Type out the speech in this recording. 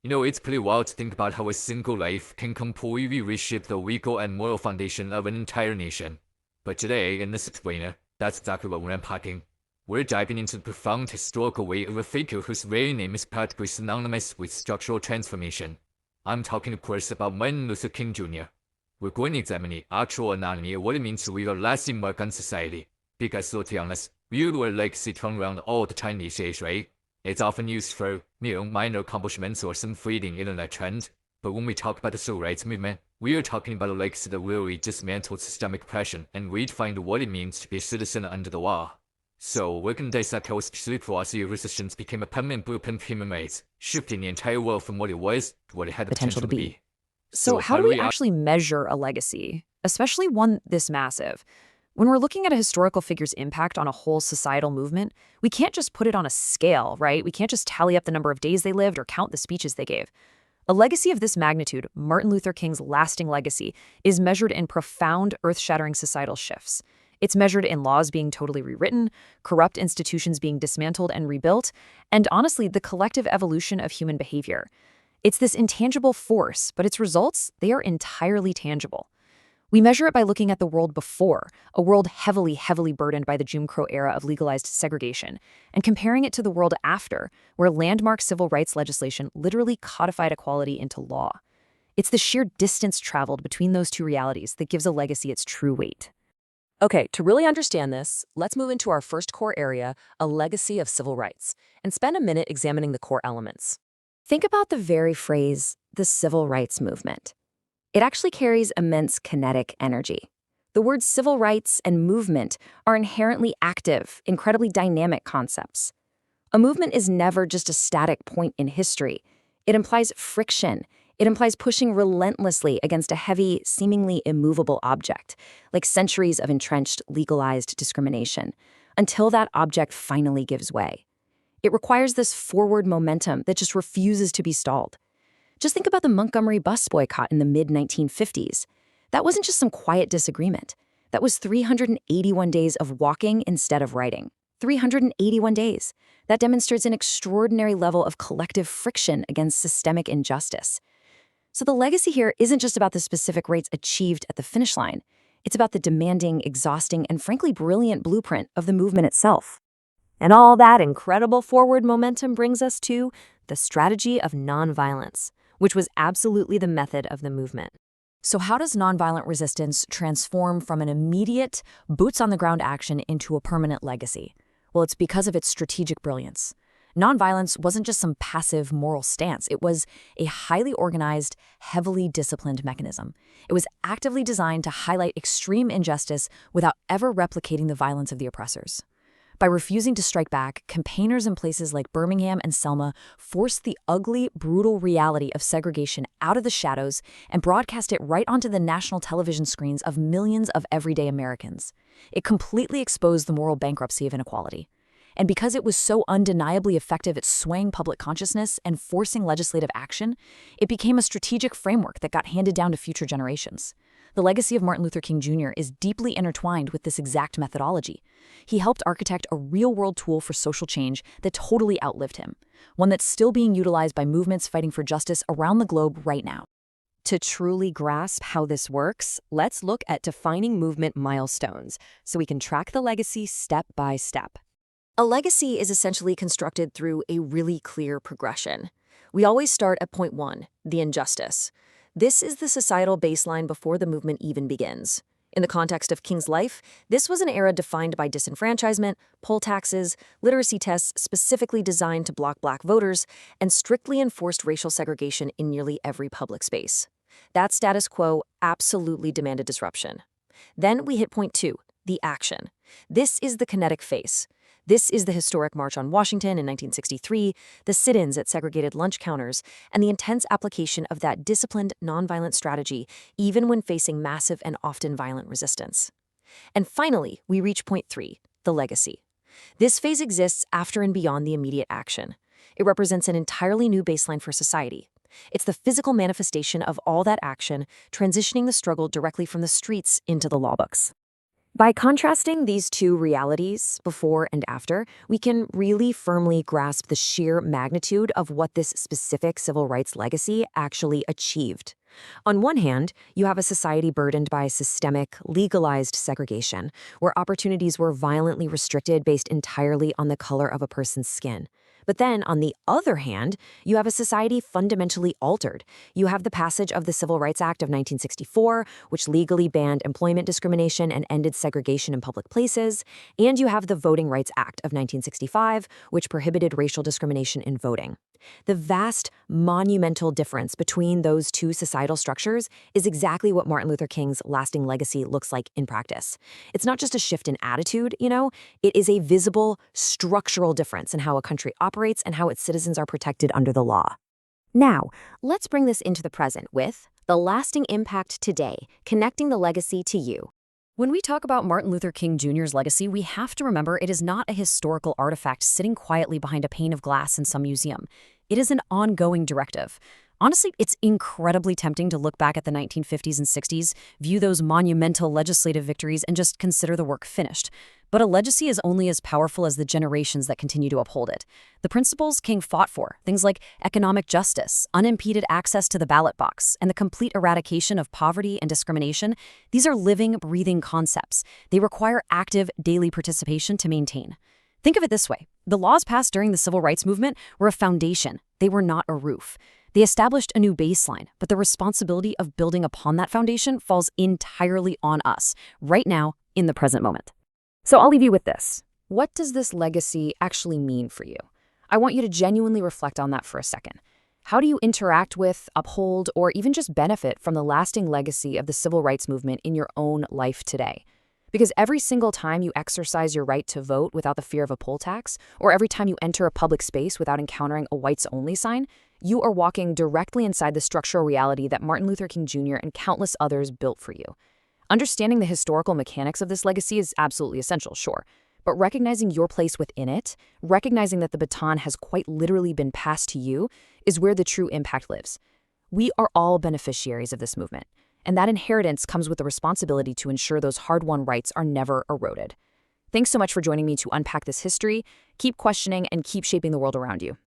It's pretty wild to think about how a single life can completely reshape the legal and moral foundation of an entire nation. But today, in this explainer, that's exactly what we're unpacking. We're diving into the profound historical weight of a figure whose very name is practically synonymous with structural transformation. I'm talking, of course, about Martin Luther King Jr. We're going to examine the actual anatomy of what it means to leave a lasting mark on society. Because let's be honest, we wear legacy thrown around all the time these days, right? It's often used for, minor accomplishments or some fleeting internet trend. But when we talk about the civil rights movement, we are talking about a legacy that literally dismantled systemic oppression and redefined what it means to be a citizen under the law. So we're going to dissect how a specific philosophy of resistance became a permanent blueprint of human rights, shifting the entire world from what it was to what it had the potential to be. So how do we actually measure a legacy, especially one this massive? When we're looking at a historical figure's impact on a whole societal movement, we can't just put it on a scale, right? We can't just tally up the number of days they lived or count the speeches they gave. A legacy of this magnitude, Martin Luther King's lasting legacy, is measured in profound, earth-shattering societal shifts. It's measured in laws being totally rewritten, corrupt institutions being dismantled and rebuilt, and honestly, the collective evolution of human behavior. It's this intangible force, but its results, they are entirely tangible. We measure it by looking at the world before, a world heavily burdened by the Jim Crow era of legalized segregation, and comparing it to the world after, where landmark civil rights legislation literally codified equality into law. It's the sheer distance traveled between those two realities that gives a legacy its true weight. Okay, to really understand this, let's move into our first core area, a legacy of civil rights, and spend a minute examining the core elements. Think about the very phrase, the civil rights movement. It actually carries immense kinetic energy. The words civil rights and movement are inherently active, incredibly dynamic concepts. A movement is never just a static point in history. It implies friction. It implies pushing relentlessly against a heavy, seemingly immovable object, like centuries of entrenched, legalized discrimination, until that object finally gives way. It requires this forward momentum that just refuses to be stalled. Just think about the Montgomery Bus Boycott in the mid-1950s. That wasn't just some quiet disagreement. That was 381 days of walking instead of writing. 381 days. That demonstrates an extraordinary level of collective friction against systemic injustice. So the legacy here isn't just about the specific rates achieved at the finish line. It's about the demanding, exhausting, and frankly brilliant blueprint of the movement itself. And all that incredible forward momentum brings us to the strategy of nonviolence, which was absolutely the method of the movement. So how does nonviolent resistance transform from an immediate, boots-on-the-ground action into a permanent legacy? Well, it's because of its strategic brilliance. Nonviolence wasn't just some passive moral stance. It was a highly organized, heavily disciplined mechanism. It was actively designed to highlight extreme injustice without ever replicating the violence of the oppressors. By refusing to strike back, campaigners in places like Birmingham and Selma forced the ugly, brutal reality of segregation out of the shadows and broadcast it right onto the national television screens of millions of everyday Americans. It completely exposed the moral bankruptcy of inequality. And because it was so undeniably effective at swaying public consciousness and forcing legislative action, it became a strategic framework that got handed down to future generations. The legacy of Martin Luther King Jr. is deeply intertwined with this exact methodology. He helped architect a real-world tool for social change that totally outlived him, one that's still being utilized by movements fighting for justice around the globe right now. To truly grasp how this works, let's look at defining movement milestones so we can track the legacy step by step. A legacy is essentially constructed through a really clear progression. We always start at point 1, the injustice. This is the societal baseline before the movement even begins. In the context of King's life, this was an era defined by disenfranchisement, poll taxes, literacy tests specifically designed to block Black voters, and strictly enforced racial segregation in nearly every public space. That status quo absolutely demanded disruption. Then we hit point 2, the action. This is the kinetic phase. This is the historic March on Washington in 1963, the sit-ins at segregated lunch counters, and the intense application of that disciplined, nonviolent strategy, even when facing massive and often violent resistance. And finally, we reach point 3, the legacy. This phase exists after and beyond the immediate action. It represents an entirely new baseline for society. It's the physical manifestation of all that action, transitioning the struggle directly from the streets into the law books. By contrasting these two realities, before and after, we can really firmly grasp the sheer magnitude of what this specific civil rights legacy actually achieved. On one hand, you have a society burdened by systemic, legalized segregation, where opportunities were violently restricted based entirely on the color of a person's skin. But then, on the other hand, you have a society fundamentally altered. You have the passage of the Civil Rights Act of 1964, which legally banned employment discrimination and ended segregation in public places, and you have the Voting Rights Act of 1965, which prohibited racial discrimination in voting. The vast, monumental difference between those two societal structures is exactly what Martin Luther King's lasting legacy looks like in practice. It's not just a shift in attitude, it is a visible, structural difference in how a country operates and how its citizens are protected under the law. Now, let's bring this into the present with the lasting impact today, connecting the legacy to you. When we talk about Martin Luther King Jr.'s legacy, we have to remember it is not a historical artifact sitting quietly behind a pane of glass in some museum. It is an ongoing directive. Honestly, it's incredibly tempting to look back at the 1950s and 60s, view those monumental legislative victories, and just consider the work finished. But a legacy is only as powerful as the generations that continue to uphold it. The principles King fought for, things like economic justice, unimpeded access to the ballot box, and the complete eradication of poverty and discrimination, these are living, breathing concepts. They require active, daily participation to maintain. Think of it this way. The laws passed during the Civil Rights Movement were a foundation. They were not a roof. They established a new baseline, but the responsibility of building upon that foundation falls entirely on us, right now, in the present moment. So I'll leave you with this. What does this legacy actually mean for you? I want you to genuinely reflect on that for a second. How do you interact with, uphold, or even just benefit from the lasting legacy of the Civil Rights Movement in your own life today? Because every single time you exercise your right to vote without the fear of a poll tax, or every time you enter a public space without encountering a whites-only sign, you are walking directly inside the structural reality that Martin Luther King Jr. and countless others built for you. Understanding the historical mechanics of this legacy is absolutely essential, sure, but recognizing your place within it, recognizing that the baton has quite literally been passed to you, is where the true impact lives. We are all beneficiaries of this movement, and that inheritance comes with the responsibility to ensure those hard-won rights are never eroded. Thanks so much for joining me to unpack this history. Keep questioning and keep shaping the world around you.